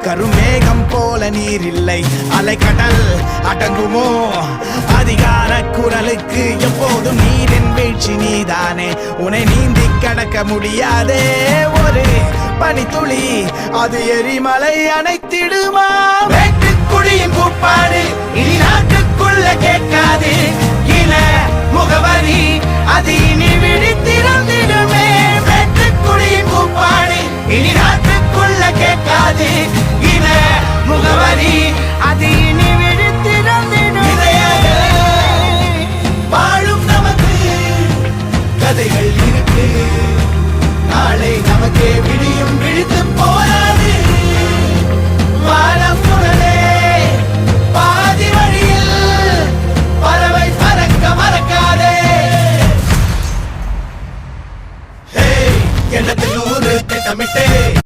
கருமேகம் போல நீர் இல்லை, அலைக்கடல் அடங்குமோ? அதிகார குரலுக்கு எப்போதும் நீரின் வீழ்ச்சி நீதானே. உன்னை நீந்தி கடக்க முடியாதே ஒரு பனித்துளி, அது எரிமலை அணைத்திடுமா? வெட்டுக்குழியின் கூப்பாடு இனி நாட்டுக்குள்ள கேட்காது, இன முகவரி அது இனி விழித்திருந்திடுமே. வெட்டுக்குழியின் கூப்பாடு இனி நாட்டுக்குள்ள கேட்காது, இன முகவரி அது